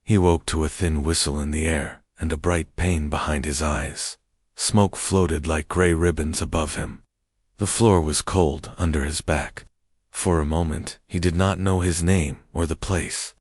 He woke to a thin whistle in the air and a bright pain behind his eyes. Smoke floated like gray ribbons above him. The floor was cold under his back. For a moment, he did not know his name or the place.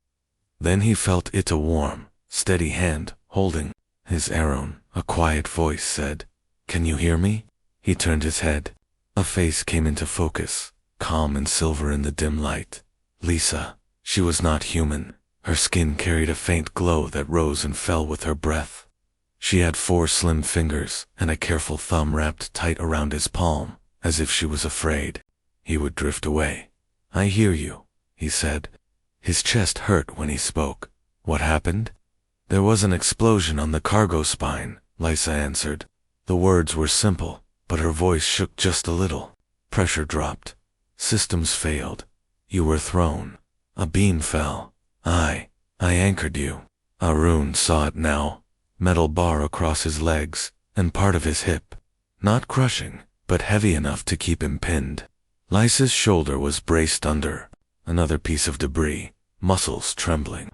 Then he felt it, a warm, steady hand holding his Aaron. A quiet voice said, "Can you hear me?" He turned his head. A face came into focus, calm and silver in the dim light. Lisa. She was not human. Her skin carried a faint glow that rose and fell with her breath. She had 4 slim fingers and a careful thumb wrapped tight around his palm, as if she was afraid he would drift away. "I hear you," he said. His chest hurt when he spoke. "What happened?" "There was an explosion on the cargo spine," Lisa answered. The words were simple, but her voice shook just a little. "Pressure dropped. Systems failed. You were thrown. A beam fell. I anchored you." Arun saw it now. Metal bar across his legs, and part of his hip. Not crushing, but heavy enough to keep him pinned. Lisa's shoulder was braced under. Another piece of debris, muscles trembling.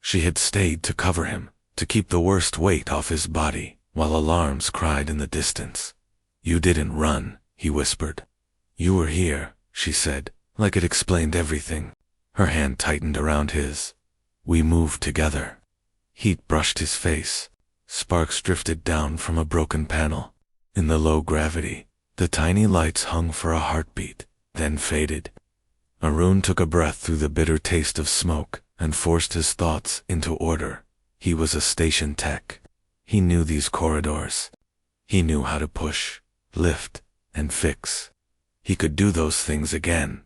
She had stayed to cover him, to keep the worst weight off his body, while alarms cried in the distance. "You didn't run," he whispered. "You were here," she said, like it explained everything. Her hand tightened around his. "We moved together." Heat brushed his face. Sparks drifted down from a broken panel. In the low gravity, the tiny lights hung for a heartbeat, then faded. Arun took a breath through the bitter taste of smoke and forced his thoughts into order. He was a station tech. He knew these corridors. He knew how to push, lift, and fix. He could do those things again.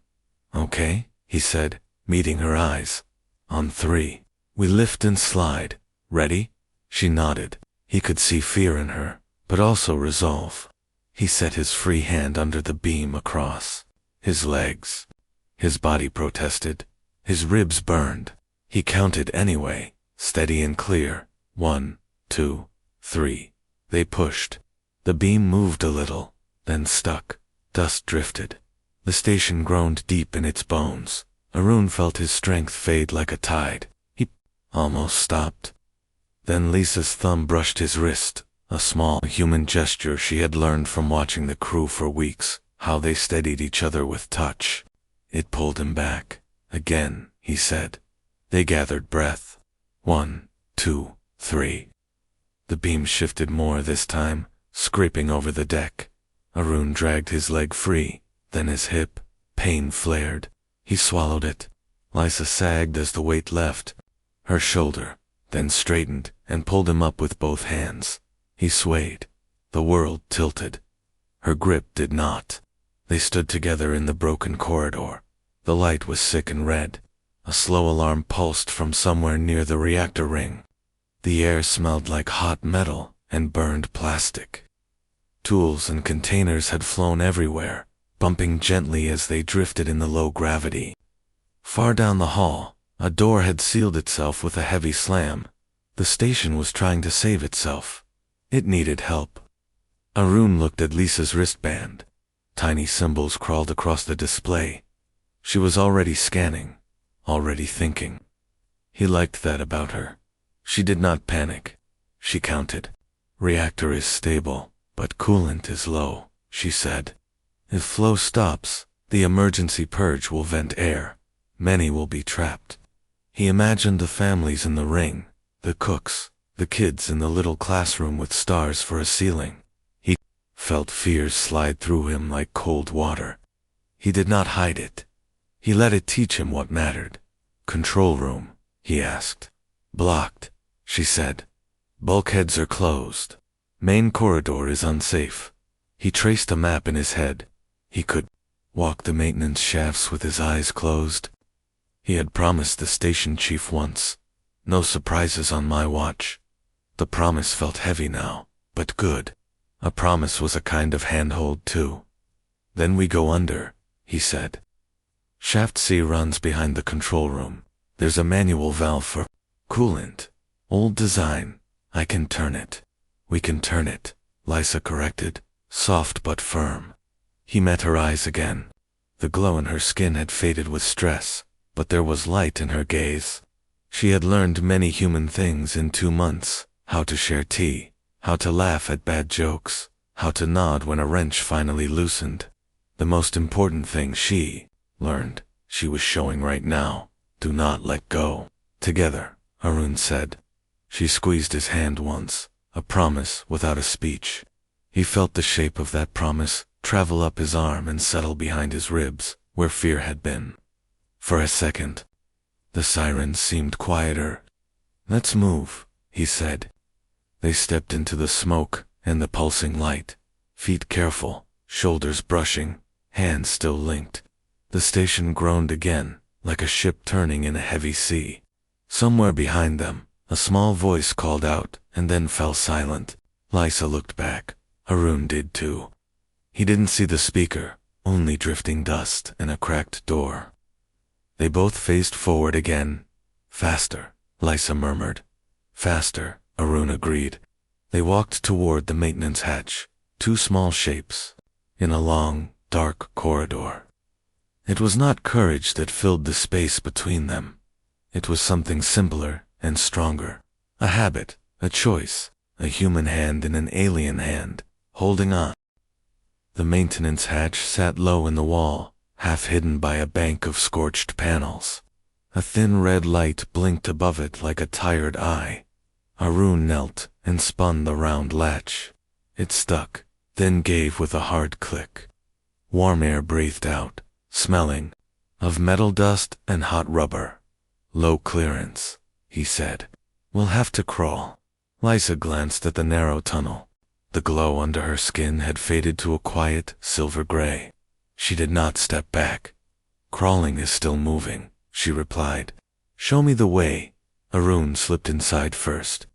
"Okay," he said, meeting her eyes. "On 3. We lift and slide. Ready?" She nodded. He could see fear in her, but also resolve. He set his free hand under the beam across his legs. His body protested. His ribs burned. He counted anyway, steady and clear. 1, 2, 3. They pushed. The beam moved a little, then stuck. Dust drifted. The station groaned deep in its bones. Arun felt his strength fade like a tide. He almost stopped. Then Lisa's thumb brushed his wrist, a small human gesture she had learned from watching the crew for weeks, how they steadied each other with touch. It pulled him back. "Again," he said. They gathered breath. 1, 2, 3. The beam shifted more this time, scraping over the deck. Arun dragged his leg free, then his hip. Pain flared. He swallowed it. Lisa sagged as the weight left her shoulder, then straightened and pulled him up with both hands. He swayed. The world tilted. Her grip did not. They stood together in the broken corridor. The light was sick and red. A slow alarm pulsed from somewhere near the reactor ring. The air smelled like hot metal and burned plastic. Tools and containers had flown everywhere, bumping gently as they drifted in the low gravity. Far down the hall, a door had sealed itself with a heavy slam. The station was trying to save itself. It needed help. Arun looked at Lisa's wristband. Tiny symbols crawled across the display. She was already scanning, already thinking. He liked that about her. She did not panic. She counted. "Reactor is stable, but coolant is low," she said. "If flow stops, the emergency purge will vent air. Many will be trapped." He imagined the families in the ring, the cooks, the kids in the little classroom with stars for a ceiling. He felt fears slide through him like cold water. He did not hide it. He let it teach him what mattered. "Control room?" he asked. "Blocked," she said. "Bulkheads are closed. Main corridor is unsafe." He traced a map in his head. He could walk the maintenance shafts with his eyes closed. He had promised the station chief once, "No surprises on my watch." The promise felt heavy now, but good. A promise was a kind of handhold too. "Then we go under," he said. "Shaft C runs behind the control room. There's a manual valve for coolant. Old design. I can turn it." "We can turn it," Lisa corrected, soft but firm. He met her eyes again. The glow in her skin had faded with stress, but there was light in her gaze. She had learned many human things in 2 months: how to share tea, how to laugh at bad jokes, how to nod when a wrench finally loosened. The most important thing she learned, she was showing right now: do not let go. Together, Arun said. She squeezed his hand once, a promise without a speech. He felt the shape of that promise travel up his arm and settle behind his ribs, where fear had been. For a second, the sirens seemed quieter. Let's move, he said. They stepped into the smoke and the pulsing light, feet careful, shoulders brushing, hands still linked. The station groaned again, like a ship turning in a heavy sea. Somewhere behind them, a small voice called out and then fell silent. Lysa looked back. Arun did too. He didn't see the speaker, only drifting dust and a cracked door. They both faced forward again. Faster, Lysa murmured. Faster, Arun agreed. They walked toward the maintenance hatch, 2 small shapes, in a long, dark corridor. It was not courage that filled the space between them. It was something simpler and stronger. A habit, a choice, a human hand in an alien hand, holding on. The maintenance hatch sat low in the wall, half hidden by a bank of scorched panels. A thin red light blinked above it like a tired eye. Arun knelt and spun the round latch. It stuck, then gave with a hard click. Warm air breathed out, smelling of metal dust and hot rubber. Low clearance, he said. We'll have to crawl. Lysa glanced at the narrow tunnel. The glow under her skin had faded to a quiet, silver gray. She did not step back. Crawling is still moving, she replied. Show me the way. Arun slipped inside first.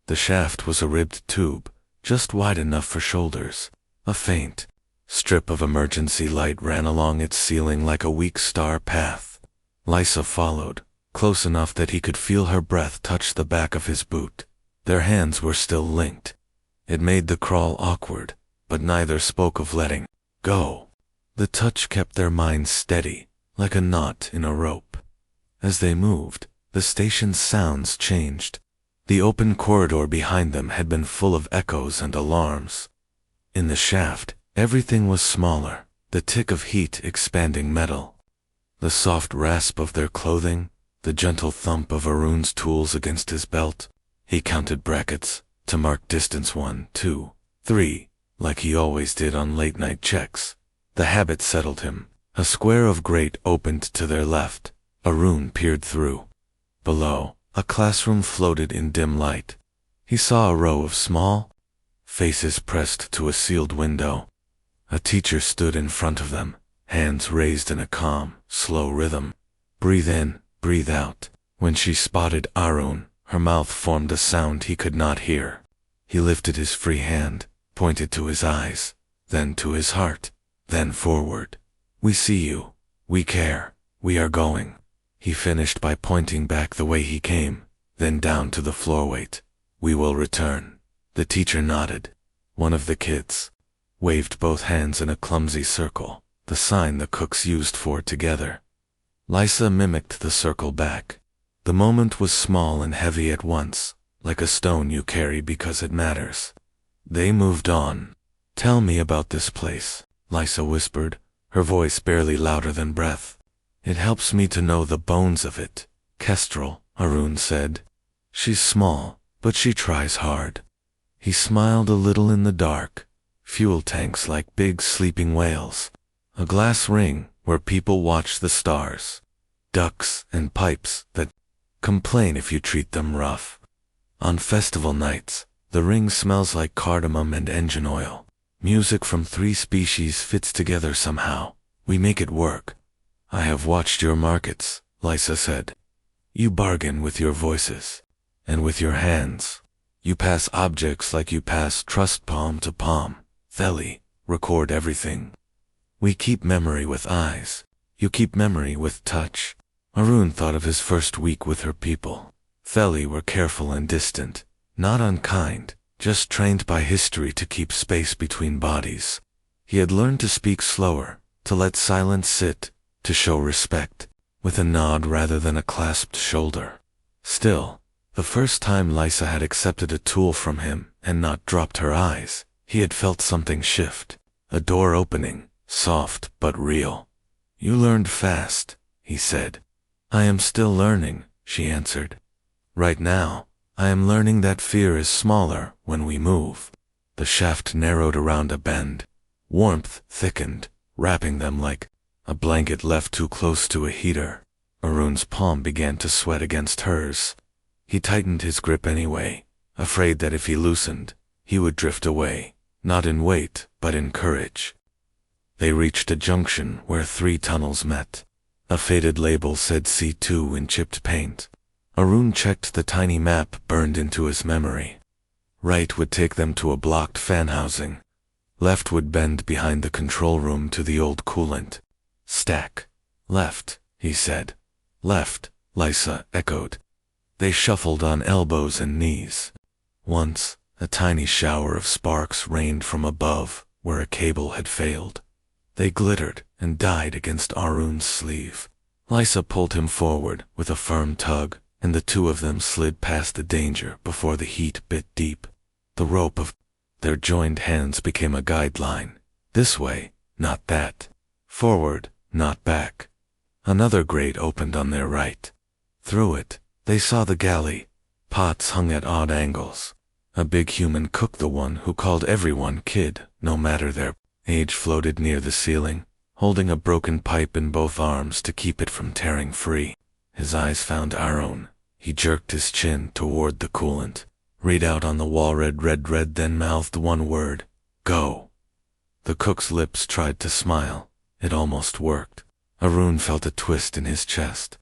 The shaft was a ribbed tube, just wide enough for shoulders. A faint strip of emergency light ran along its ceiling like a weak star path. Lysa followed, close enough that he could feel her breath touch the back of his boot. Their hands were still linked. It made the crawl awkward, but neither spoke of letting go. The touch kept their minds steady, like a knot in a rope. As they moved, the station's sounds changed. The open corridor behind them had been full of echoes and alarms. In the shaft, everything was smaller, the tick of heat expanding metal. The soft rasp of their clothing, the gentle thump of Arun's tools against his belt. He counted brackets to mark distance 1, 2, 3, like he always did on late-night checks. The habit settled him. A square of grate opened to their left. Arun peered through. Below, a classroom floated in dim light. He saw a row of small faces pressed to a sealed window. A teacher stood in front of them, hands raised in a calm, slow rhythm. Breathe in, breathe out. When she spotted Arun, her mouth formed a sound he could not hear. He lifted his free hand, pointed to his eyes, then to his heart, then forward. We see you. We care. We are going. He finished by pointing back the way he came, then down to the floor. Wait. We will return. The teacher nodded. One of the kids waved both hands in a clumsy circle, the sign the cooks used for together. Lysa mimicked the circle back. The moment was small and heavy at once, like a stone you carry because it matters. They moved on. Tell me about this place, Lysa whispered, her voice barely louder than breath. It helps me to know the bones of it. Kestrel, Arun said. She's small, but she tries hard. He smiled a little in the dark. Fuel tanks like big sleeping whales. A glass ring where people watch the stars. Ducks and pipes that complain if you treat them rough. On festival nights, the ring smells like cardamom and engine oil. Music from 3 species fits together somehow. We make it work. I have watched your markets, Lysa said. You bargain with your voices. And with your hands. You pass objects like you pass trust palm to palm. Theli, record everything. We keep memory with eyes. You keep memory with touch. Arun thought of his first week with her people. Theli were careful and distant, not unkind, just trained by history to keep space between bodies. He had learned to speak slower, to let silence sit, to show respect, with a nod rather than a clasped shoulder. Still, the first time Lysa had accepted a tool from him and not dropped her eyes, he had felt something shift. A door opening, soft but real. "You learned fast," he said. "I am still learning," she answered. "Right now, I am learning that fear is smaller when we move." The shaft narrowed around a bend. Warmth thickened, wrapping them like a blanket left too close to a heater. Arun's palm began to sweat against hers. He tightened his grip anyway, afraid that if he loosened, he would drift away, not in weight, but in courage. They reached a junction where 3 tunnels met. A faded label said C2 in chipped paint. Arun checked the tiny map burned into his memory. Right would take them to a blocked fan housing. Left would bend behind the control room to the old coolant. "Stack. Left," he said. "Left," Lysa echoed. They shuffled on elbows and knees. Once, a tiny shower of sparks rained from above where a cable had failed. They glittered and died against Arun's sleeve. Lysa pulled him forward with a firm tug, and the two of them slid past the danger before the heat bit deep. The rope of their joined hands became a guideline. This way, not that. Forward, not back. Another grate opened on their right. Through it, they saw the galley. Pots hung at odd angles. A big human cook, the one who called everyone kid, no matter their age, floated near the ceiling, holding a broken pipe in both arms to keep it from tearing free. His eyes found Arun. He jerked his chin toward the coolant. "Read out on the wall, red, red, red," then mouthed one word. "Go." The cook's lips tried to smile. It almost worked. Arun felt a twist in his chest.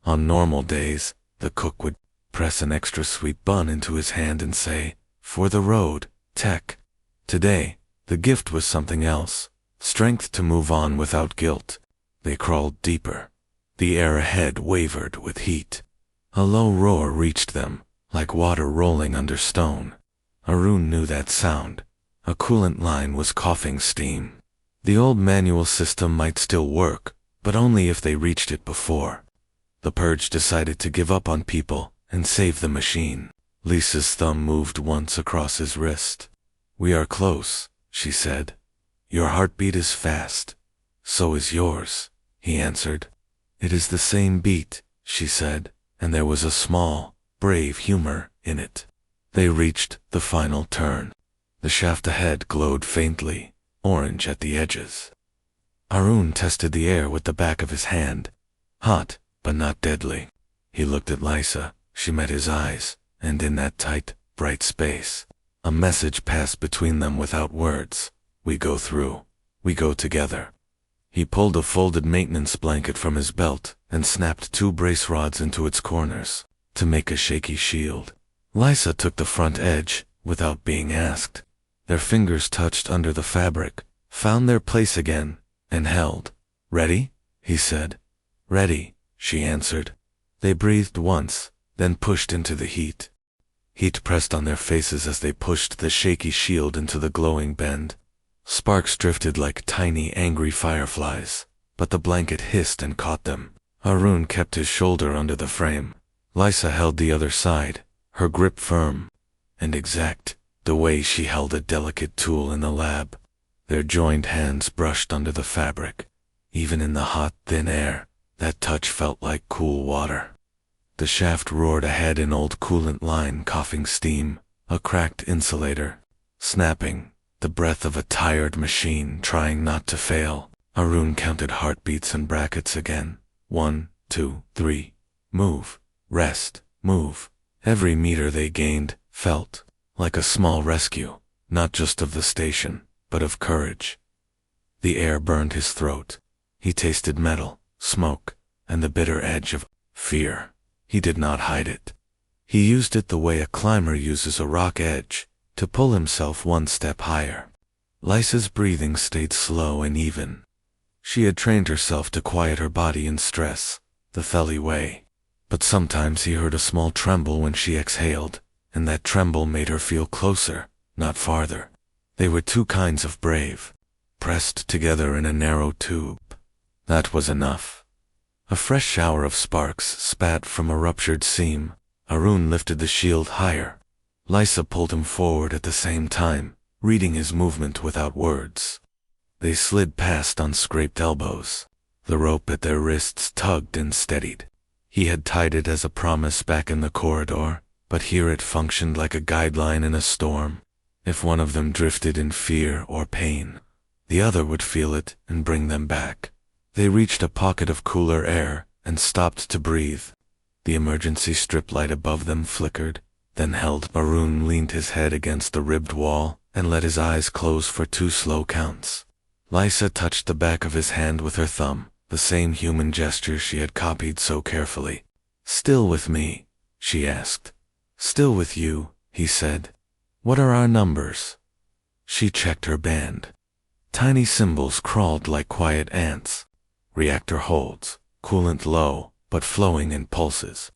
On normal days, the cook would press an extra sweet bun into his hand and say, "For the road, Tech." Today, the gift was something else. Strength to move on without guilt. They crawled deeper. The air ahead wavered with heat. A low roar reached them, like water rolling under stone. Arun knew that sound. A coolant line was coughing steam. The old manual system might still work, but only if they reached it before. The purge decided to give up on people and save the machine. Lisa's thumb moved once across his wrist. "We are close," she said. "Your heartbeat is fast. So is yours," he answered. "It is the same beat," she said, and there was a small, brave humor in it. They reached the final turn. The shaft ahead glowed faintly, orange at the edges. Arun tested the air with the back of his hand. Hot, but not deadly. He looked at Lysa. She met his eyes, and in that tight, bright space, a message passed between them without words. "We go through. We go together." He pulled a folded maintenance blanket from his belt and snapped 2 brace rods into its corners to make a shaky shield. Lysa took the front edge without being asked. Their fingers touched under the fabric, found their place again, and held. "Ready?" he said. "Ready," she answered. They breathed once, then pushed into the heat. Heat pressed on their faces as they pushed the shaky shield into the glowing bend. Sparks drifted like tiny, angry fireflies, but the blanket hissed and caught them. Arun kept his shoulder under the frame. Lysa held the other side, her grip firm and exact, the way she held a delicate tool in the lab. Their joined hands brushed under the fabric. Even in the hot, thin air, that touch felt like cool water. The shaft roared ahead, an old coolant line coughing steam, a cracked insulator, snapping, the breath of a tired machine trying not to fail. Arun counted heartbeats and brackets again. 1, 2, 3. Move. Rest. Move. Every meter they gained felt like a small rescue, not just of the station, but of courage. The air burned his throat. He tasted metal, smoke, and the bitter edge of fear. He did not hide it. He used it the way a climber uses a rock edge, to pull himself one step higher. Lysa's breathing stayed slow and even. She had trained herself to quiet her body in stress, the Theli way. But sometimes he heard a small tremble when she exhaled, and that tremble made her feel closer, not farther. They were 2 kinds of brave, pressed together in a narrow tube. That was enough. A fresh shower of sparks spat from a ruptured seam. Arun lifted the shield higher. Lysa pulled him forward at the same time, reading his movement without words. They slid past on scraped elbows. The rope at their wrists tugged and steadied. He had tied it as a promise back in the corridor, but here it functioned like a guideline in a storm. If one of them drifted in fear or pain, the other would feel it and bring them back. They reached a pocket of cooler air and stopped to breathe. The emergency strip light above them flickered, then held. Arun leaned his head against the ribbed wall and let his eyes close for 2 slow counts. Lysa touched the back of his hand with her thumb, the same human gesture she had copied so carefully. "Still with me?" she asked. "Still with you," he said. "What are our numbers?" She checked her band. Tiny symbols crawled like quiet ants. Reactor holds, coolant low, but flowing in pulses.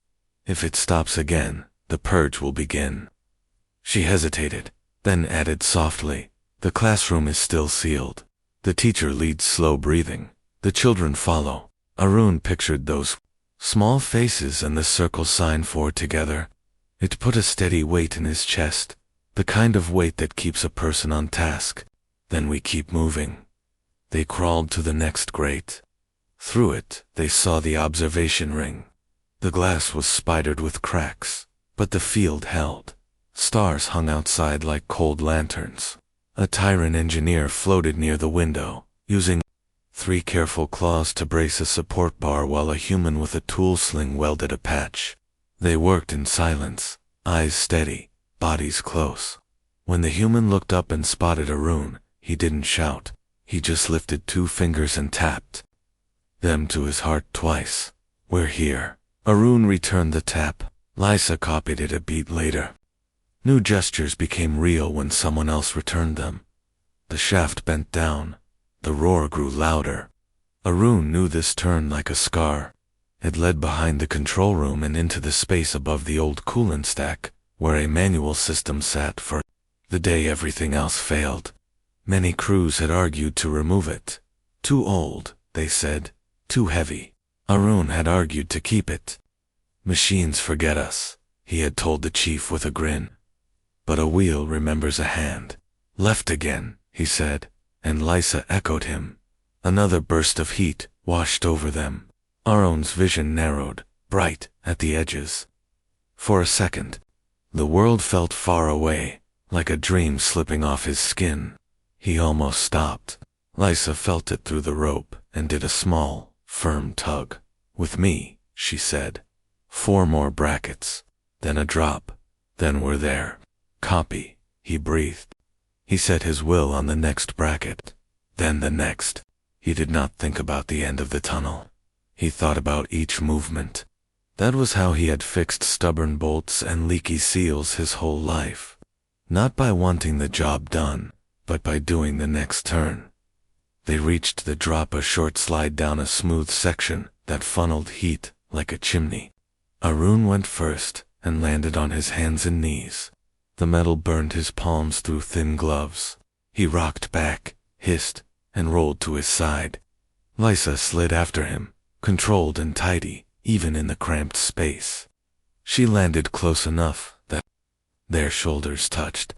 If it stops again, the purge will begin. She hesitated, then added softly, "The classroom is still sealed. The teacher leads slow breathing. The children follow." Arun pictured those small faces and the circle sign 4 together. It put a steady weight in his chest, the kind of weight that keeps a person on task. "Then we keep moving." They crawled to the next grate. Through it, they saw the observation ring. The glass was spidered with cracks, but the field held. Stars hung outside like cold lanterns. A Tyran engineer floated near the window, using 3 careful claws to brace a support bar while a human with a tool sling welded a patch. They worked in silence, eyes steady, bodies close. When the human looked up and spotted Arun, he didn't shout. He just lifted 2 fingers and tapped them to his heart twice. "We're here." Arun returned the tap. Lysa copied it a beat later. New gestures became real when someone else returned them. The shaft bent down. The roar grew louder. Arun knew this turn like a scar. It led behind the control room and into the space above the old coolant stack, where a manual system sat for the day everything else failed. Many crews had argued to remove it. Too old, they said. Too heavy. Arun had argued to keep it. "Machines forget us," he had told the chief with a grin. "But a wheel remembers a hand." "Left again," he said, and Lysa echoed him. Another burst of heat washed over them. Arun's vision narrowed, bright at the edges. For a second, the world felt far away, like a dream slipping off his skin. He almost stopped. Lysa felt it through the rope and did a small, firm tug. "With me," she said. 4 more brackets, then a drop, then we're there. "Copy," he breathed. He set his will on the next bracket, then the next. He did not think about the end of the tunnel. He thought about each movement. That was how he had fixed stubborn bolts and leaky seals his whole life. Not by wanting the job done, but by doing the next turn. They reached the drop, a short slide down a smooth section that funneled heat like a chimney. Arun went first and landed on his hands and knees. The metal burned his palms through thin gloves. He rocked back, hissed, and rolled to his side. Lysa slid after him, controlled and tidy, even in the cramped space. She landed close enough that their shoulders touched.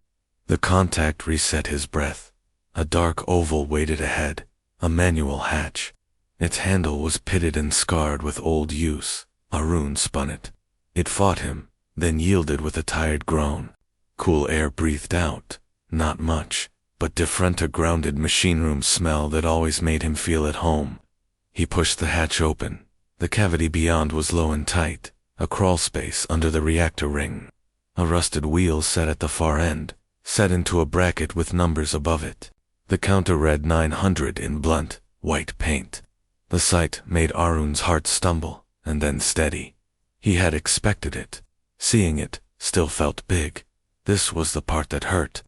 The contact reset his breath. A dark oval waited ahead, a manual hatch. Its handle was pitted and scarred with old use. Arun spun it. It fought him, then yielded with a tired groan. Cool air breathed out. Not much, but different, a grounded machine room smell that always made him feel at home. He pushed the hatch open. The cavity beyond was low and tight, a crawl space under the reactor ring. A rusted wheel set at the far end, set into a bracket with numbers above it. The counter read 900 in blunt, white paint. The sight made Arun's heart stumble, and then steady. He had expected it. Seeing it still felt big. This was the part that hurt.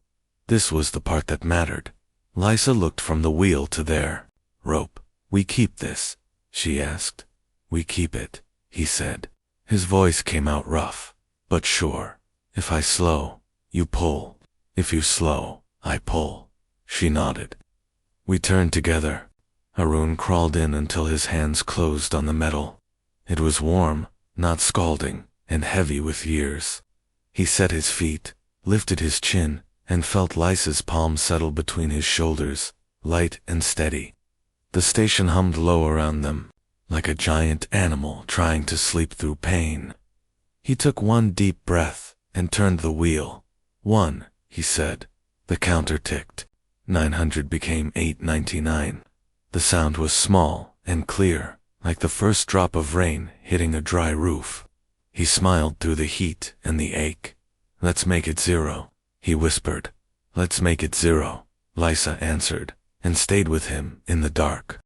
This was the part that mattered. Lysa looked from the wheel to their rope. "We keep this?" she asked. "We keep it," he said. His voice came out rough, but sure. "If I slow, you pull. If you slow, I pull." She nodded. We turned together. Arun crawled in until his hands closed on the metal. It was warm, not scalding, and heavy with years. He set his feet, lifted his chin, and felt Lysa's palm settle between his shoulders, light and steady. The station hummed low around them, like a giant animal trying to sleep through pain. He took one deep breath and turned the wheel. 1, he said. The counter ticked. 900 became 899. The sound was small and clear, like the first drop of rain hitting a dry roof. He smiled through the heat and the ache. Let's make it 0, he whispered. Let's make it 0, Lysa answered, and stayed with him in the dark.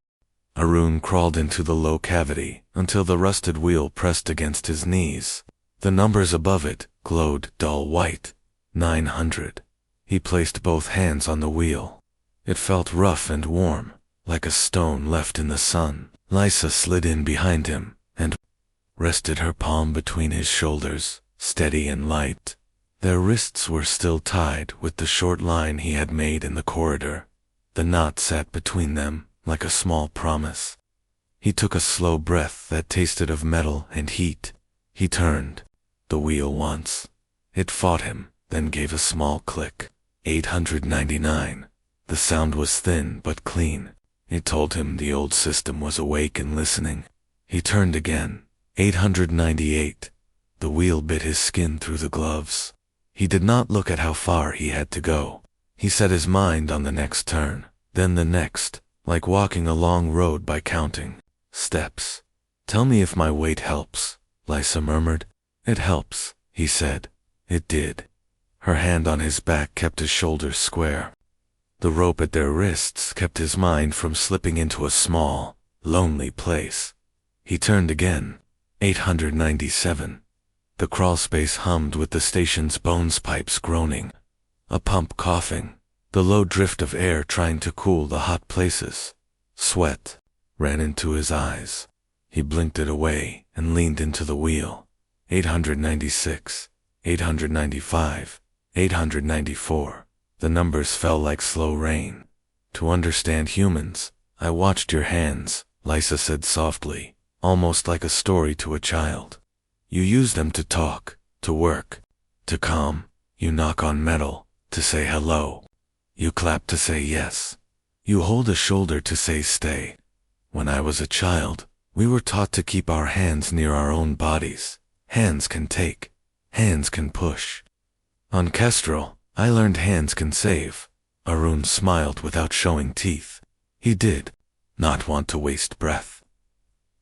Arun crawled into the low cavity until the rusted wheel pressed against his knees. The numbers above it glowed dull white. 900. He placed both hands on the wheel. It felt rough and warm, like a stone left in the sun. Lysa slid in behind him and rested her palm between his shoulders, steady and light. Their wrists were still tied with the short line he had made in the corridor. The knot sat between them like a small promise. He took a slow breath that tasted of metal and heat. He turned the wheel once. It fought him, then gave a small click. 899. The sound was thin but clean. It told him the old system was awake and listening. He turned again. 898. The wheel bit his skin through the gloves. He did not look at how far he had to go. He set his mind on the next turn, then the next, like walking a long road by counting steps. Tell me if my weight helps, Lysa murmured. It helps, he said. It did. Her hand on his back kept his shoulders square. The rope at their wrists kept his mind from slipping into a small, lonely place. He turned again. 897. The crawlspace hummed with the station's bones pipes groaning, a pump coughing, the low drift of air trying to cool the hot places. Sweat ran into his eyes. He blinked it away and leaned into the wheel. 896, 895, 894. The numbers fell like slow rain. To understand humans, I watched your hands, Lysa said softly, almost like a story to a child. You use them to talk, to work, to calm. You knock on metal, to say hello. You clap to say yes. You hold a shoulder to say stay. When I was a child, we were taught to keep our hands near our own bodies. Hands can take. Hands can push. On Kestrel, I learned hands can save. Arun smiled without showing teeth. He did not want to waste breath.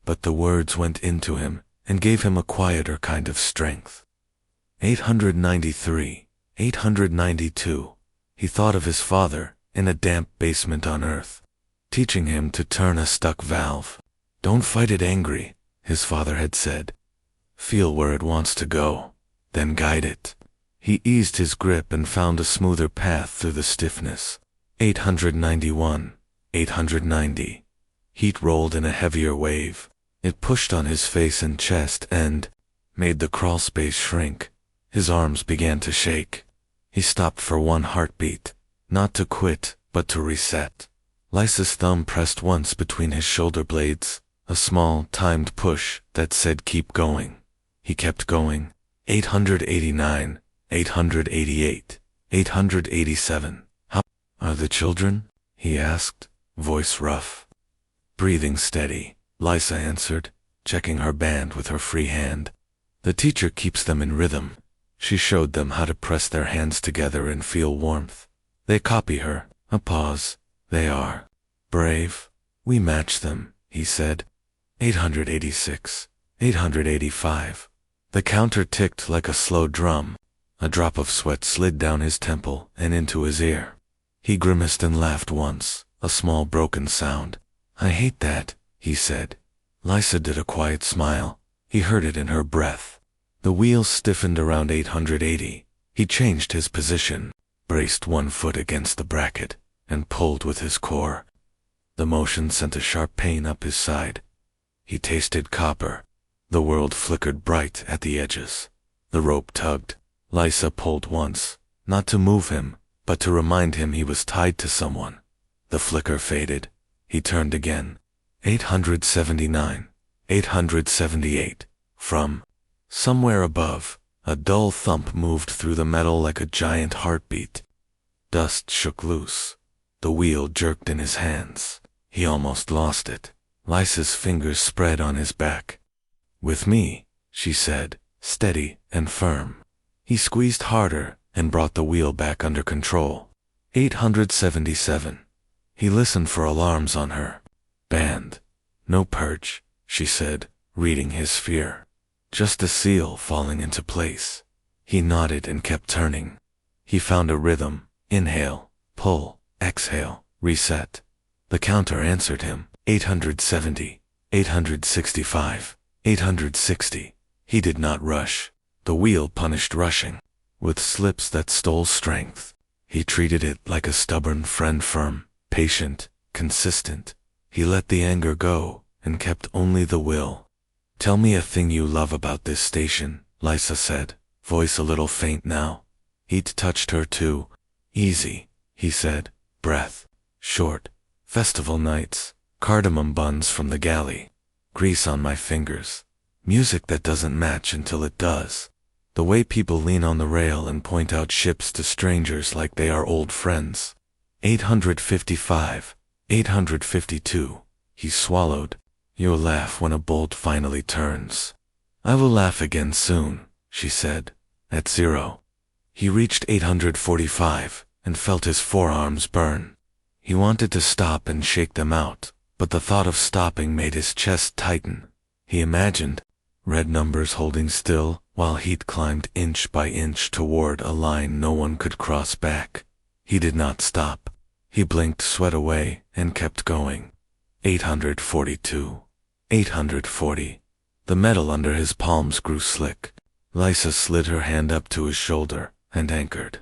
But the words went into him and gave him a quieter kind of strength. 893, 892. He thought of his father in a damp basement on Earth, teaching him to turn a stuck valve. Don't fight it angry, his father had said. Feel where it wants to go, then guide it. He eased his grip and found a smoother path through the stiffness. 891, 890. Heat rolled in a heavier wave. It pushed on his face and chest and made the crawl space shrink. His arms began to shake. He stopped for one heartbeat, not to quit, but to reset. Lysa's thumb pressed once between his shoulder blades, a small, timed push that said keep going. He kept going. 889, 888, 887. How are the children? He asked, voice rough. Breathing steady, Lysa answered, checking her band with her free hand. The teacher keeps them in rhythm. She showed them how to press their hands together and feel warmth. They copy her. A pause. They are brave. We match them, he said. 886, 885. The counter ticked like a slow drum. A drop of sweat slid down his temple and into his ear. He grimaced and laughed once, a small broken sound. I hate that, he said. Lysa did a quiet smile. He heard it in her breath. The wheels stiffened around 880. He changed his position, braced one foot against the bracket, and pulled with his core. The motion sent a sharp pain up his side. He tasted copper. The world flickered bright at the edges. The rope tugged. Lysa pulled once, not to move him, but to remind him he was tied to someone. The flicker faded. He turned again. 879, 878. From Somewhere above, a dull thump moved through the metal like a giant heartbeat. Dust shook loose. The wheel jerked in his hands. He almost lost it. Lysa's fingers spread on his back. "With me," she said, steady and firm. He squeezed harder and brought the wheel back under control. 877. He listened for alarms on her. "Banned. No purge," she said, reading his fear. "Just a seal falling into place." He nodded and kept turning. He found a rhythm. Inhale, pull, exhale, reset. The counter answered him. 870, 865, 860. He did not rush. The wheel punished rushing. With slips that stole strength, he treated it like a stubborn friend, firm, patient, consistent. He let the anger go and kept only the will. "Tell me a thing you love about this station," Lysa said, voice a little faint now. He'd touched her too. "Easy," he said, breath short. "Festival nights, cardamom buns from the galley, grease on my fingers, music that doesn't match until it does. The way people lean on the rail and point out ships to strangers like they are old friends." 855, 852. He swallowed. "You'll laugh when a bolt finally turns." "I will laugh again soon," she said, at 0. He reached 845 and felt his forearms burn. He wanted to stop and shake them out, but the thought of stopping made his chest tighten. He imagined red numbers holding still while heat climbed inch by inch toward a line no one could cross back. He did not stop. He blinked sweat away and kept going. 842. 840. The metal under his palms grew slick. Lysa slid her hand up to his shoulder and anchored.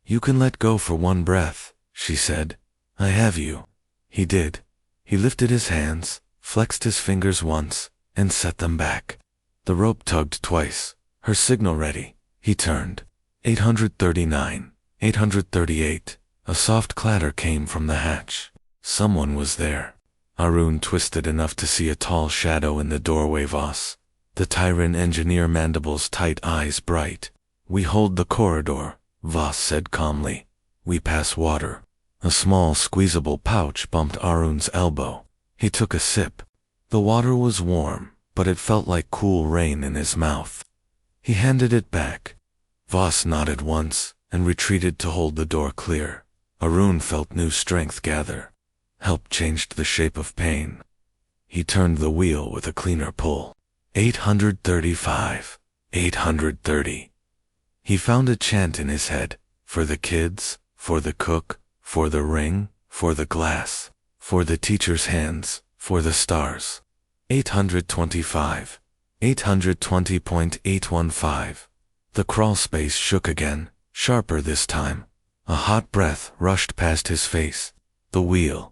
"You can let go for one breath," she said. "I have you." He did. He lifted his hands, flexed his fingers once, and set them back. The rope tugged twice, her signal ready. He turned. 839. 838. A soft clatter came from the hatch. Someone was there. Arun twisted enough to see a tall shadow in the doorway. Voss. The Tyran engineer, mandibles tight, eyes bright. "We hold the corridor," Voss said calmly. "We pass water." A small squeezable pouch bumped Arun's elbow. He took a sip. The water was warm, but it felt like cool rain in his mouth. He handed it back. Voss nodded once and retreated to hold the door clear. Arun felt new strength gather. Help changed the shape of pain. He turned the wheel with a cleaner pull. 835. 830. He found a chant in his head. For the kids, for the cook, for the ring, for the glass, for the teacher's hands, for the stars. 825. 820.815. The crawl space shook again, sharper this time. A hot breath rushed past his face. The wheel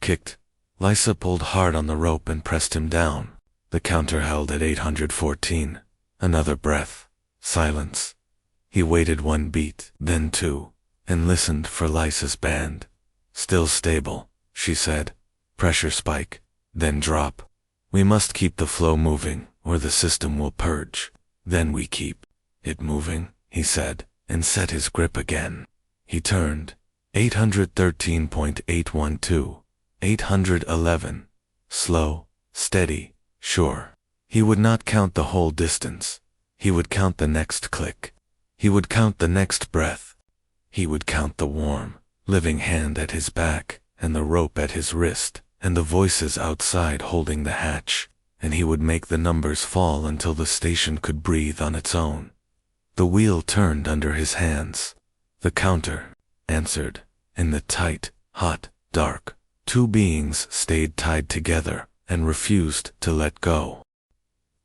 kicked. Lysa pulled hard on the rope and pressed him down. The counter held at 814. Another breath. Silence. He waited one beat, then two, and listened for Lysa's band. "Still stable," she said. "Pressure spike, then drop. We must keep the flow moving, or the system will purge. Then we keep it moving," he said, and set his grip again. He turned. 813.812. 811. Slow, steady, sure. He would not count the whole distance. He would count the next click. He would count the next breath. He would count the warm, living hand at his back, and the rope at his wrist, and the voices outside holding the hatch, and he would make the numbers fall until the station could breathe on its own. The wheel turned under his hands. The counter answered. In the tight, hot, dark, two beings stayed tied together and refused to let go.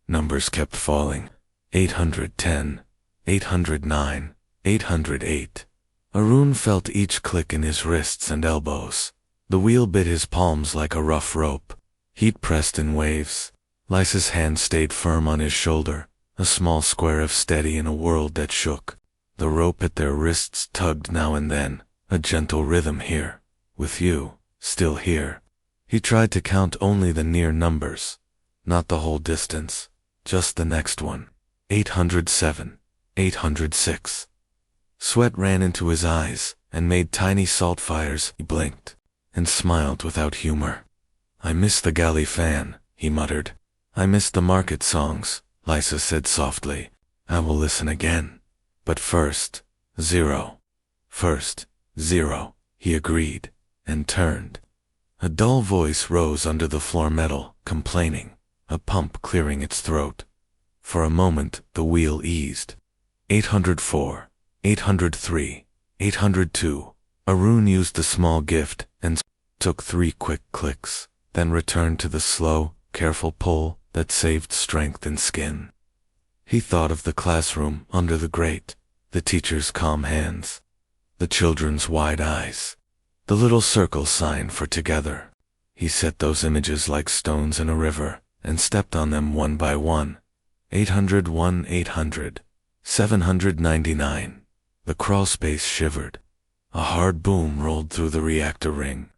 Numbers kept falling. 810. 809. 808. Arun felt each click in his wrists and elbows. The wheel bit his palms like a rough rope. Heat pressed in waves. Lysa's hand stayed firm on his shoulder, a small square of steady in a world that shook. The rope at their wrists tugged now and then, a gentle rhythm here. With you, still here. He tried to count only the near numbers, not the whole distance, just the next one. 807, 806. Sweat ran into his eyes and made tiny salt fires. He blinked and smiled without humor. I miss the galley fan, he muttered. I miss the market songs, Lysa said softly. I will listen again. But first, 0. First, 0, he agreed, and turned. A dull voice rose under the floor metal, complaining, a pump clearing its throat. For a moment, the wheel eased. 804, 803, 802. Arun used the small gift and took 3 quick clicks, then returned to the slow, careful pull that saved strength and skin. He thought of the classroom under the grate, the teacher's calm hands, the children's wide eyes, the little circle sign for together. He set those images like stones in a river and stepped on them one by one. 801, 800, 799. The crawlspace shivered. A hard boom rolled through the reactor ring.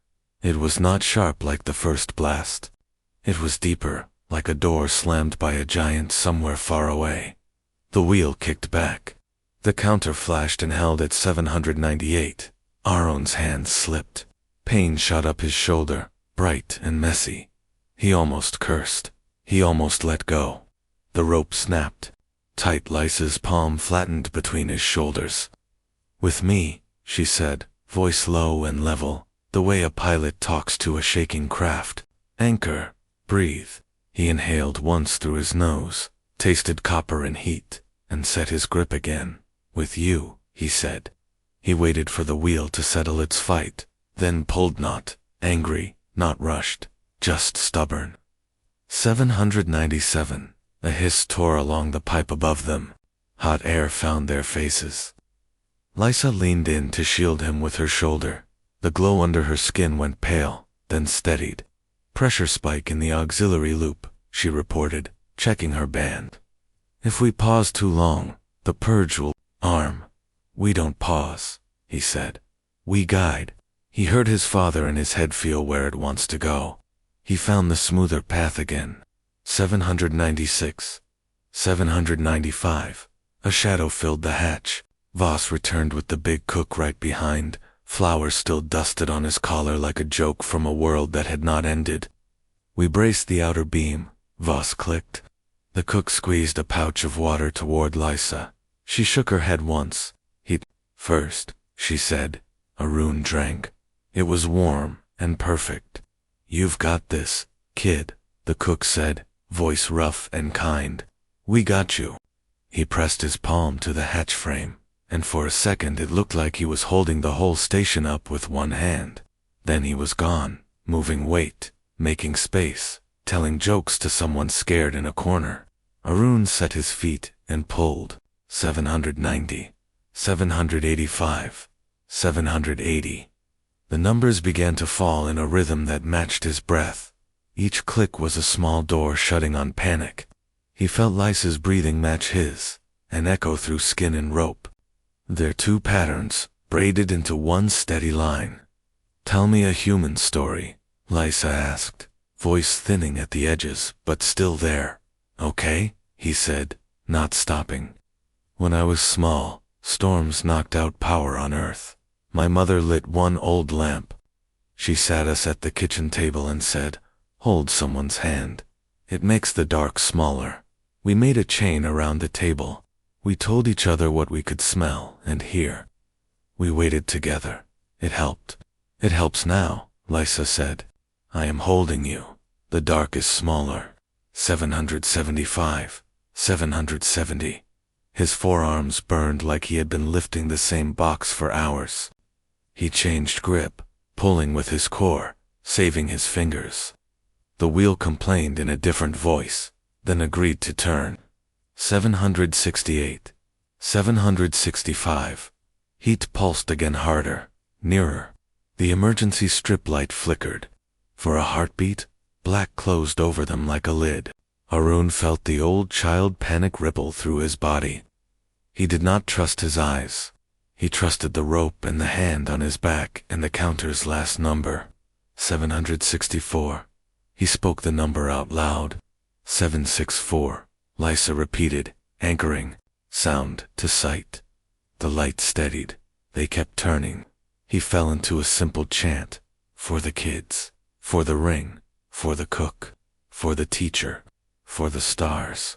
It was not sharp like the first blast. It was deeper, like a door slammed by a giant somewhere far away. The wheel kicked back. The counter flashed and held at 798. Arun's hand slipped. Pain shot up his shoulder, bright and messy. He almost cursed. He almost let go. The rope snapped. Tight Lysa's palm flattened between his shoulders. With me, she said, voice low and level, the way a pilot talks to a shaking craft. Anchor, breathe. He inhaled once through his nose, tasted copper and heat, and set his grip again. With you, he said. He waited for the wheel to settle its fight, then pulled not angry, not rushed, just stubborn. 797. A hiss tore along the pipe above them. Hot air found their faces. Lysa leaned in to shield him with her shoulder. The glow under her skin went pale, then steadied. Pressure spike in the auxiliary loop, she reported, checking her band. If we pause too long, the purge will arm. We don't pause, he said. We guide. He heard his father and his head feel where it wants to go. He found the smoother path again. 796. 795. A shadow filled the hatch. Voss returned with the big cook right behind, flowers still dusted on his collar like a joke from a world that had not ended. We braced the outer beam, Voss clicked. The cook squeezed a pouch of water toward Lysa. She shook her head once. First, she said. Arun drank. It was warm and perfect. You've got this, kid, the cook said, voice rough and kind. We got you. He pressed his palm to the hatch frame, and for a second it looked like he was holding the whole station up with one hand. Then he was gone, moving weight, making space, telling jokes to someone scared in a corner. Arun set his feet and pulled. 790. 785. 780. The numbers began to fall in a rhythm that matched his breath. Each click was a small door shutting on panic. He felt Lysa's breathing match his, an echo through skin and rope. Their 2 patterns, braided into one steady line. Tell me a human story, Lysa asked, voice thinning at the edges, but still there. Okay, he said, not stopping. When I was small, storms knocked out power on Earth. My mother lit one old lamp. She sat us at the kitchen table and said, hold someone's hand. It makes the dark smaller. We made a chain around the table. We told each other what we could smell and hear. We waited together. It helped. It helps now, Lysa said. I am holding you. The dark is smaller. 775. 770. His forearms burned like he had been lifting the same box for hours. He changed grip, pulling with his core, saving his fingers. The wheel complained in a different voice, then agreed to turn. 768. 765. Heat pulsed again harder, nearer. The emergency strip light flickered. For a heartbeat, black closed over them like a lid. Arun felt the old child panic ripple through his body. He did not trust his eyes. He trusted the rope and the hand on his back and the counter's last number. 764. He spoke the number out loud. 764. Lysa repeated, anchoring sound to sight. The light steadied. They kept turning. He fell into a simple chant. For the kids, for the ring, for the cook, for the teacher, for the stars.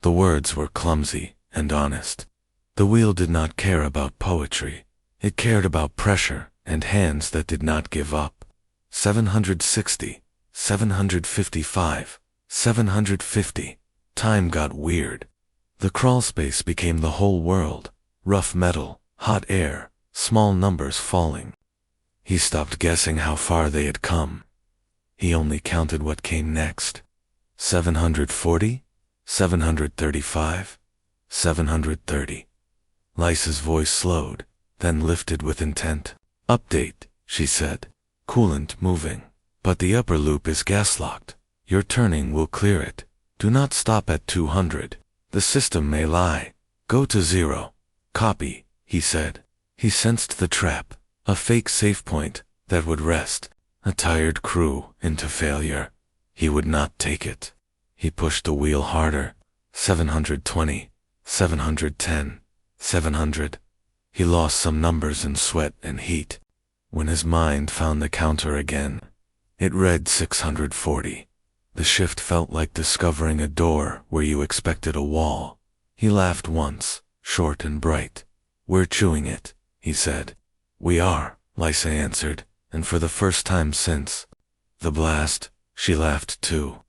The words were clumsy and honest. The wheel did not care about poetry. It cared about pressure and hands that did not give up. 760, 755, 750. Time got weird. The crawlspace became the whole world. Rough metal, hot air, small numbers falling. He stopped guessing how far they had come. He only counted what came next. 740, 735, 730. Lysa's voice slowed, then lifted with intent. Update, she said. Coolant moving. But the upper loop is gas-locked. Your turning will clear it. Do not stop at 200. The system may lie. Go to 0. Copy, he said. He sensed the trap, a fake safe point that would rest a tired crew into failure. He would not take it. He pushed the wheel harder. 720, 710, 700. He lost some numbers in sweat and heat. When his mind found the counter again, it read 640. The shift felt like discovering a door where you expected a wall. He laughed once, short and bright. We're chewing it, he said. We are, Lysa answered, and for the first time since the blast, she laughed too.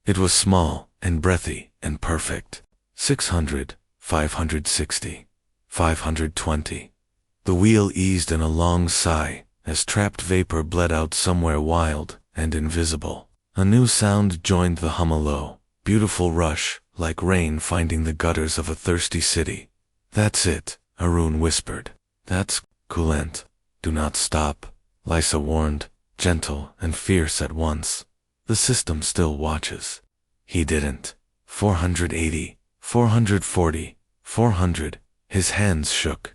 It was small and breathy and perfect. 600, 560, 520. The wheel eased in a long sigh as trapped vapor bled out somewhere wild and invisible. A new sound joined the hum, a low, beautiful rush, like rain finding the gutters of a thirsty city. That's it, Arun whispered. That's coolant. Do not stop, Lysa warned, gentle and fierce at once. The system still watches. He didn't. 480, 440, 400. His hands shook.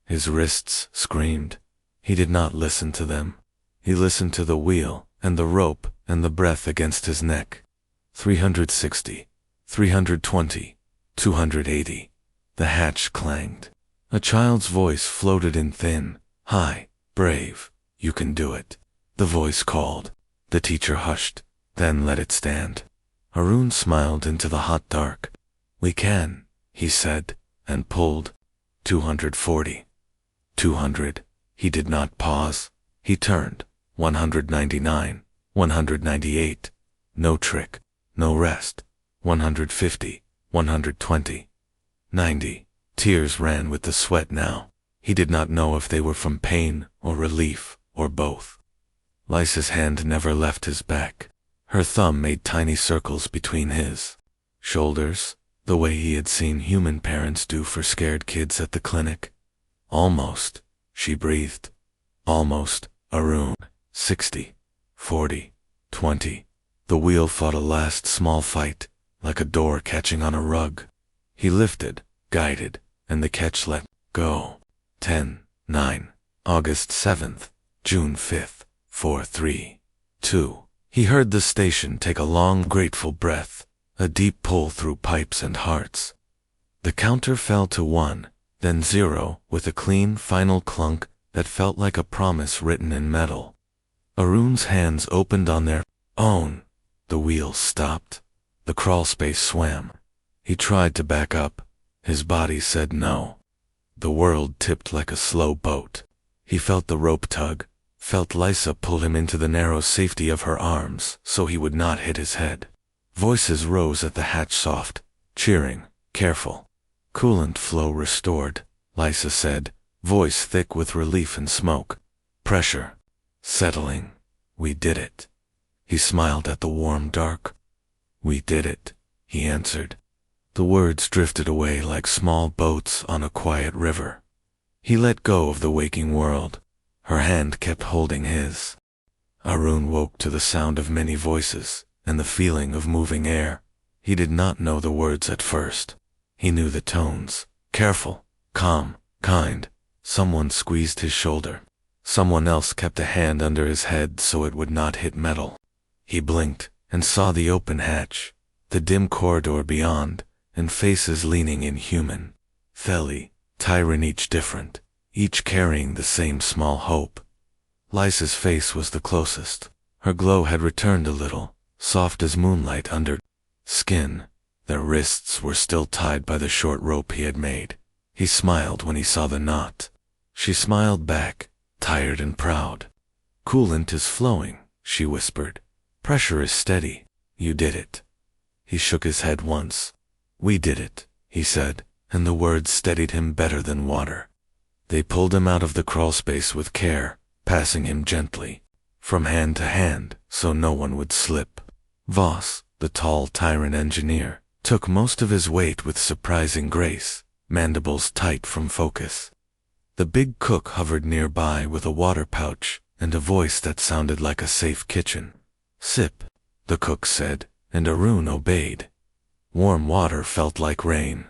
His wrists screamed. He did not listen to them. He listened to the wheel and the rope and the breath against his neck. 360, 320, 280. The hatch clanged. A child's voice floated in thin, high, brave. You can do it. The voice called. The teacher hushed, then let it stand. Arun smiled into the hot dark. We can, he said, and pulled. 240. 200. He did not pause. He turned. 199. 198. No trick. No rest. 150. 120. 90. Tears ran with the sweat now. He did not know if they were from pain or relief or both. Lysa's hand never left his back. Her thumb made tiny circles between his shoulders, the way he had seen human parents do for scared kids at the clinic. Almost, she breathed. Almost, Arun. 60, 40, 20. The wheel fought a last small fight, like a door catching on a rug. He lifted, guided, and the catch let go. 10, 9, August 7th, June 5th, 4, 3, 2. He heard the station take a long, grateful breath, a deep pull through pipes and hearts. The counter fell to 1, then 0, with a clean, final clunk that felt like a promise written in metal. Arun's hands opened on their own. The wheel stopped. The crawlspace swam. He tried to back up. His body said no. The world tipped like a slow boat. He felt the rope tug, felt Lysa pull him into the narrow safety of her arms so he would not hit his head. Voices rose at the hatch, soft, cheering, careful. Coolant flow restored, Lysa said, voice thick with relief and smoke. Pressure. Settling. We did it. He smiled at the warm dark. We did it, he answered. The words drifted away like small boats on a quiet river. He let go of the waking world. Her hand kept holding his. Arun woke to the sound of many voices and the feeling of moving air. He did not know the words at first. He knew the tones. Careful, calm, kind. Someone squeezed his shoulder. Someone else kept a hand under his head so it would not hit metal. He blinked and saw the open hatch, the dim corridor beyond, and faces leaning inhuman. Theli, Tyron, each different, each carrying the same small hope. Lysa's face was the closest. Her glow had returned a little, soft as moonlight under skin. Their wrists were still tied by the short rope he had made. He smiled when he saw the knot. She smiled back, tired and proud. "Coolant is flowing," she whispered. "Pressure is steady. You did it." He shook his head once. "We did it," he said, and the words steadied him better than water. They pulled him out of the crawlspace with care, passing him gently, from hand to hand, so no one would slip. Voss, the tall Tyran engineer, took most of his weight with surprising grace, mandibles tight from focus. The big cook hovered nearby with a water pouch and a voice that sounded like a safe kitchen. "Sip," the cook said, and Arun obeyed. Warm water felt like rain.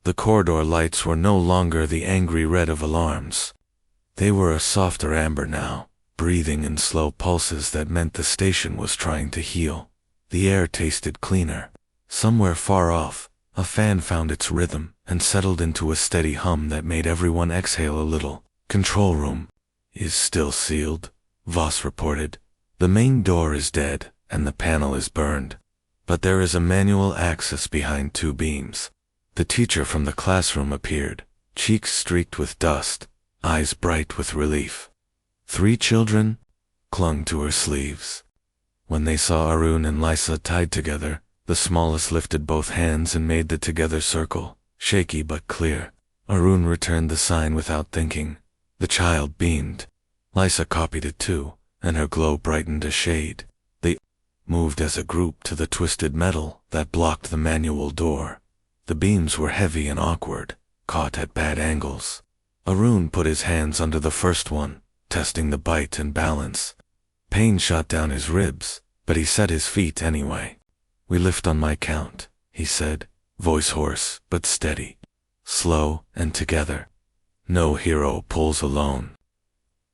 The corridor lights were no longer the angry red of alarms. They were a softer amber now, breathing in slow pulses that meant the station was trying to heal. The air tasted cleaner. Somewhere far off, a fan found its rhythm and settled into a steady hum that made everyone exhale a little. "Control room is still sealed," Voss reported. "The main door is dead, and the panel is burned. But there is a manual access behind 2 beams. The teacher from the classroom appeared, cheeks streaked with dust, eyes bright with relief. 3 children clung to her sleeves. When they saw Arun and Lysa tied together, the smallest lifted both hands and made the together circle, shaky but clear. Arun returned the sign without thinking. The child beamed. Lysa copied it too, and her glow brightened a shade. They moved as a group to the twisted metal that blocked the manual door. The beams were heavy and awkward, caught at bad angles. Arun put his hands under the first one, testing the bite and balance. Pain shot down his ribs, but he set his feet anyway. "We lift on my count," he said, voice hoarse but steady. "Slow and together. No hero pulls alone."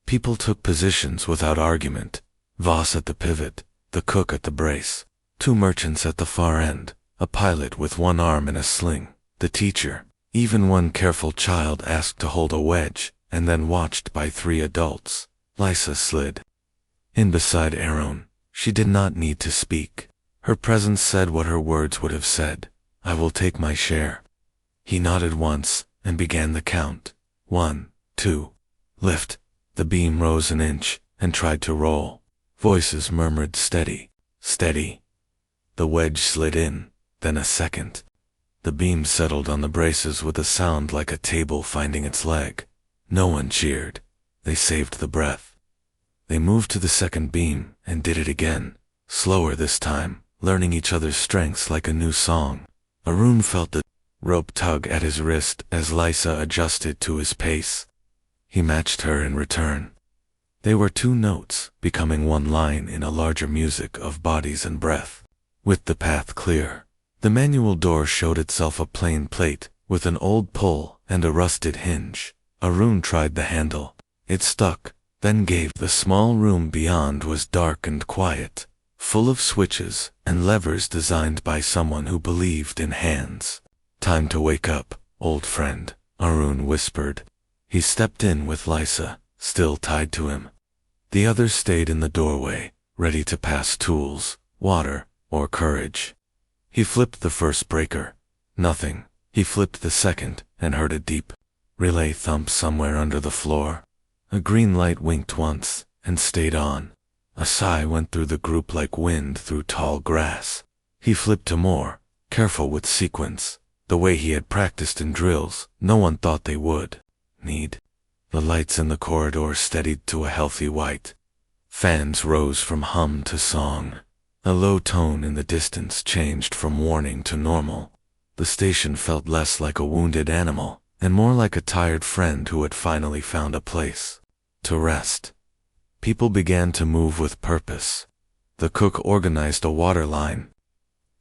People took positions without argument. Voss at the pivot, the cook at the brace, 2 merchants at the far end, a pilot with 1 arm in a sling, the teacher. Even one careful child asked to hold a wedge, and then watched by 3 adults. Lysa slid in beside Aaron. She did not need to speak. Her presence said what her words would have said. "I will take my share." He nodded once, and began the count. 1, 2, lift. The beam rose an inch, and tried to roll. Voices murmured steady, steady. The wedge slid in, then a second. The beam settled on the braces with a sound like a table finding its leg. No one cheered. They saved the breath. They moved to the second beam, and did it again. Slower this time, learning each other's strengths like a new song. Arun felt the rope tug at his wrist as Lysa adjusted to his pace. He matched her in return. They were 2 notes, becoming 1 line in a larger music of bodies and breath. With the path clear, the manual door showed itself a plain plate, with an old pull and a rusted hinge. Arun tried the handle. It stuck, then gave. The small room beyond was dark and quiet, full of switches and levers designed by someone who believed in hands. "Time to wake up, old friend," Arun whispered. He stepped in with Lysa, still tied to him. The others stayed in the doorway, ready to pass tools, water, or courage. He flipped the first breaker. Nothing. He flipped the second, and heard a deep relay thump somewhere under the floor. A green light winked once, and stayed on. A sigh went through the group like wind through tall grass. He flipped to more, careful with sequence, the way he had practiced in drills no one thought they would need. The lights in the corridor steadied to a healthy white. Fans rose from hum to song. A low tone in the distance changed from warning to normal. The station felt less like a wounded animal, and more like a tired friend who had finally found a place to rest. People began to move with purpose. The cook organized a water line.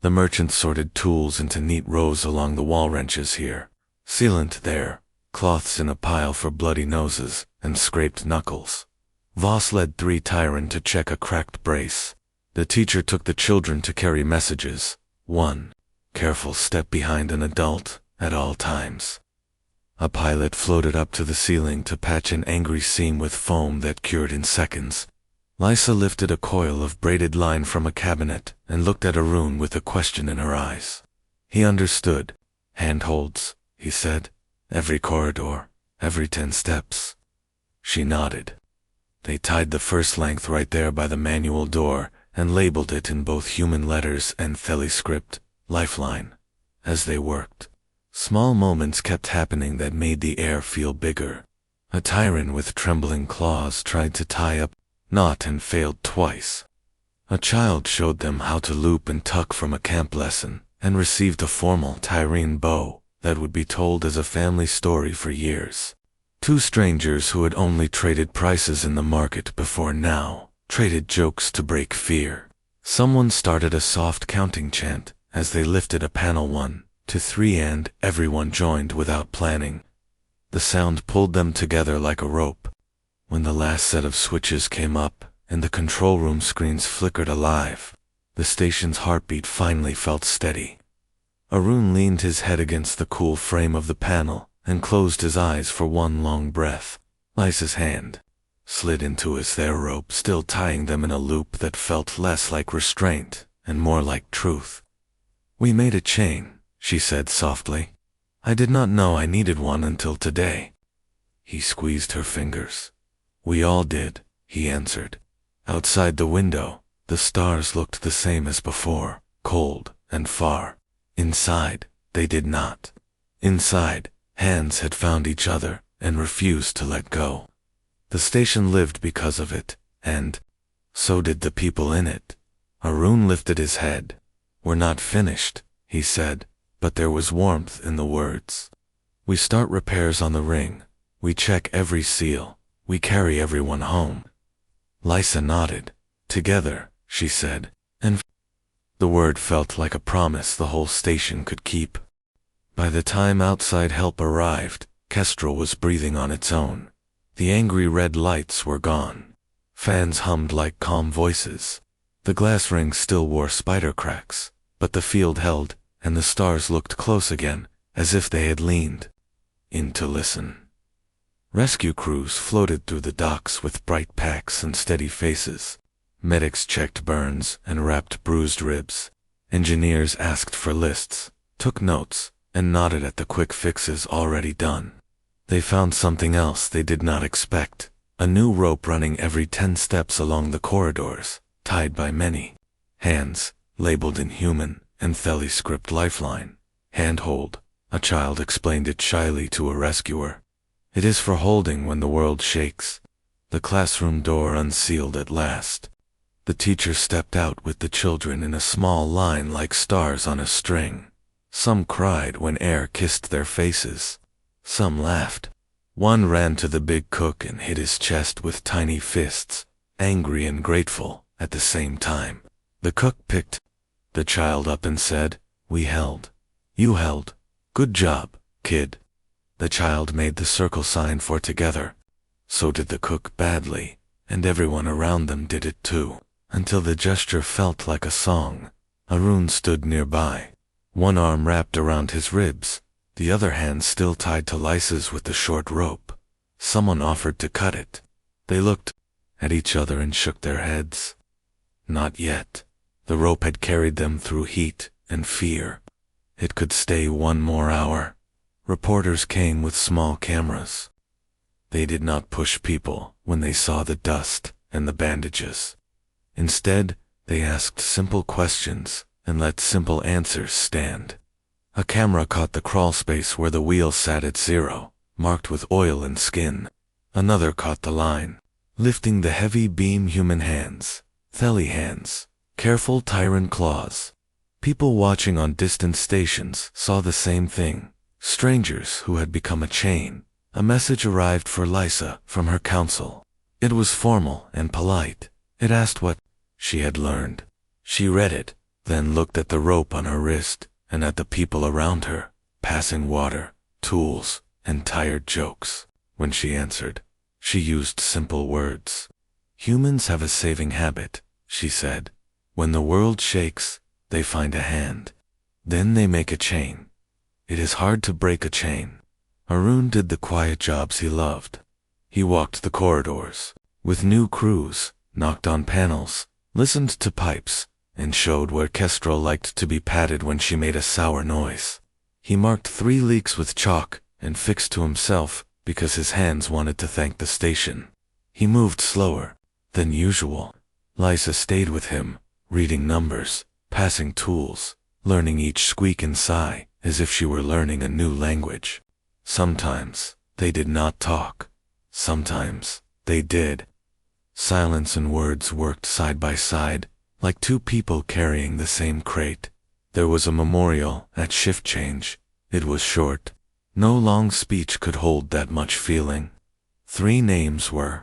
The merchant sorted tools into neat rows along the wall wrenches here, sealant there, cloths in a pile for bloody noses and scraped knuckles. Voss led 3 Tyran to check a cracked brace. The teacher took the children to carry messages. 1. careful step behind an adult at all times. A pilot floated up to the ceiling to patch an angry seam with foam that cured in seconds. Lysa lifted a coil of braided line from a cabinet and looked at Arun with a question in her eyes. He understood. Handholds, he said. Every corridor, every 10 steps. She nodded. They tied the first length right there by the manual door and labeled it in both human letters and Theli script, Lifeline. As they worked, small moments kept happening that made the air feel bigger. A tyrant with trembling claws tried to tie up knot and failed twice. A child showed them how to loop and tuck from a camp lesson and received a formal Tyrene bow that would be told as a family story for years. 2 strangers who had only traded prices in the market before now traded jokes to break fear. Someone started a soft counting chant as they lifted a panel 1 to 3 and everyone joined without planning. The sound pulled them together like a rope. When the last set of switches came up and the control room screens flickered alive, the station's heartbeat finally felt steady. Arun leaned his head against the cool frame of the panel and closed his eyes for one long breath. Lysa's hand slid into his their rope, still tying them in a loop that felt less like restraint and more like truth. "We made a chain," she said softly. "I did not know I needed one until today." He squeezed her fingers. "We all did," he answered. Outside the window, the stars looked the same as before, cold and far. Inside, they did not. Inside, hands had found each other and refused to let go. The station lived because of it, and so did the people in it. Arun lifted his head. "We're not finished," he said, but there was warmth in the words. "We start repairs on the ring. We check every seal. We carry everyone home." Lysa nodded. "Together," she said, and the word felt like a promise the whole station could keep. By the time outside help arrived, Kestrel was breathing on its own. The angry red lights were gone. Fans hummed like calm voices. The glass ring still wore spider cracks, but the field held, and the stars looked close again, as if they had leaned in to listen. Rescue crews floated through the docks with bright packs and steady faces. Medics checked burns and wrapped bruised ribs. Engineers asked for lists, took notes, and nodded at the quick fixes already done. They found something else they did not expect, a new rope running every 10 steps along the corridors, tied by many hands, labeled in human and Theli script Lifeline. "Handhold," a child explained it shyly to a rescuer. "It is for holding when the world shakes." The classroom door unsealed at last. The teacher stepped out with the children in a small line like stars on a string. Some cried when air kissed their faces. Some laughed. One ran to the big cook and hit his chest with tiny fists, angry and grateful at the same time. The cook picked the child up and said, "We held. You held. Good job, kid." The child made the circle sign for together. So did the cook badly, and everyone around them did it too, until the gesture felt like a song. Arun stood nearby, one arm wrapped around his ribs, the other hand still tied to Lysa's with the short rope. Someone offered to cut it. They looked at each other and shook their heads. Not yet. The rope had carried them through heat and fear. It could stay one more hour. Reporters came with small cameras. They did not push people when they saw the dust and the bandages. Instead, they asked simple questions and let simple answers stand. A camera caught the crawl space where the wheel sat at 0, marked with oil and skin. Another caught the line, lifting the heavy beam human hands, Theli hands, careful tyrant claws. People watching on distant stations saw the same thing. Strangers who had become a chain. A message arrived for Lysa from her council. It was formal and polite. It asked what she had learned. She read it, then looked at the rope on her wrist and at the people around her, passing water, tools, and tired jokes. When she answered, she used simple words. "Humans have a saving habit," she said. "When the world shakes, they find a hand." Then they make a chain. It is hard to break a chain. Arun did the quiet jobs he loved. He walked the corridors with new crews, knocked on panels, listened to pipes, and showed where Kestrel liked to be patted when she made a sour noise. He marked 3 leaks with chalk and fixed to himself because his hands wanted to thank the station. He moved slower than usual. Lysa stayed with him, reading numbers, passing tools, learning each squeak and sigh as if she were learning a new language. Sometimes they did not talk. Sometimes they did. Silence and words worked side by side, like 2 people carrying the same crate. There was a memorial at shift change. It was short. No long speech could hold that much feeling. 3 names were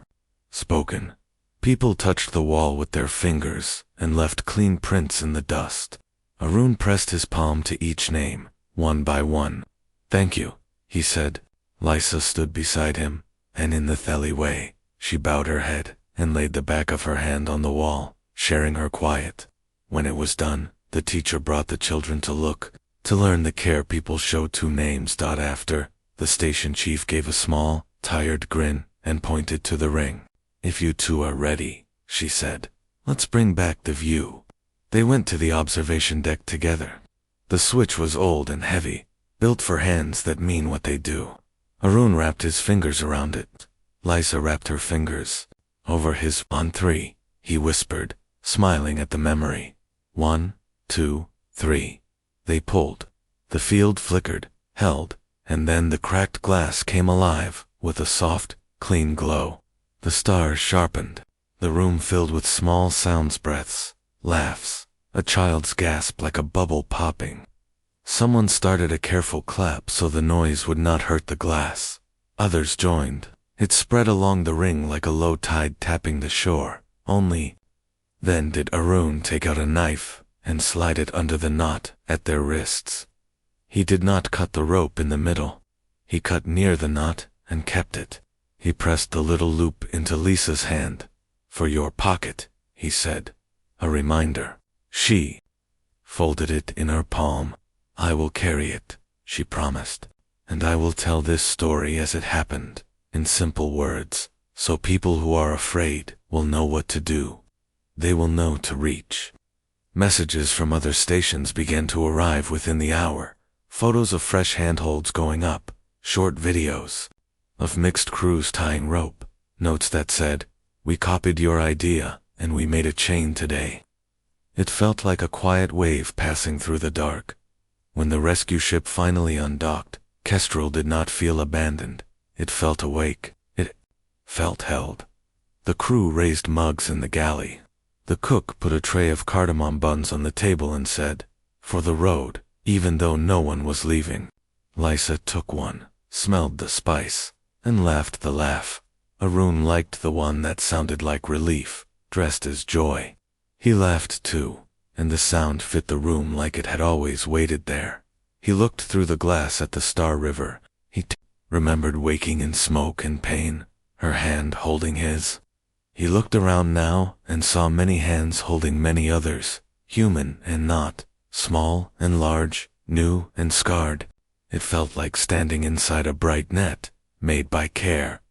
spoken. People touched the wall with their fingers and left clean prints in the dust. Arun pressed his palm to each name, one by one. "Thank you," he said. Lysa stood beside him, and in the Theli way, she bowed her head and laid the back of her hand on the wall, sharing her quiet. When it was done, the teacher brought the children to look, to learn the care people showed 2 names. After, the station chief gave a small, tired grin and pointed to the ring. "If you 2 are ready," she said, "let's bring back the view." They went to the observation deck together. The switch was old and heavy, built for hands that mean what they do. Arun wrapped his fingers around it. Lysa wrapped her fingers over his. "On 3, he whispered, smiling at the memory. 1, 2, 3. They pulled. The field flickered, held, and then the cracked glass came alive with a soft, clean glow. The stars sharpened. The room filled with small sounds, breaths, laughs, a child's gasp like a bubble popping. Someone started a careful clap so the noise would not hurt the glass. Others joined. It spread along the ring like a low tide tapping the shore. Only then did Arun take out a knife and slide it under the knot at their wrists. He did not cut the rope in the middle. He cut near the knot and kept it. He pressed the little loop into Lisa's hand. "For your pocket," he said. A reminder. She folded it in her palm. "I will carry it," she promised. "And I will tell this story as it happened, in simple words, so people who are afraid will know what to do. They will know to reach." Messages from other stations began to arrive within the hour. Photos of fresh handholds going up, short videos of mixed crews tying rope, notes that said, "We copied your idea, and we made a chain today." It felt like a quiet wave passing through the dark. When the rescue ship finally undocked, Kestrel did not feel abandoned. It felt awake. It felt held. The crew raised mugs in the galley. The cook put a tray of cardamom buns on the table and said, "For the road," even though no one was leaving. Lysa took one, smelled the spice, and laughed the laugh. Arun liked the one that sounded like relief, dressed as joy. He laughed too, and the sound fit the room like it had always waited there. He looked through the glass at the Star River. He remembered waking in smoke and pain, her hand holding his. He looked around now and saw many hands holding many others, human and not, small and large, new and scarred. It felt like standing inside a bright net, made by care.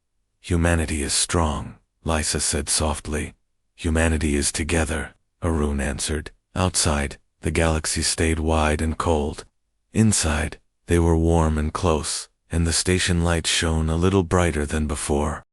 "Humanity is strong," Lysa said softly. "Humanity is together," Arun answered. Outside, the galaxy stayed wide and cold. Inside, they were warm and close, and the station light shone a little brighter than before.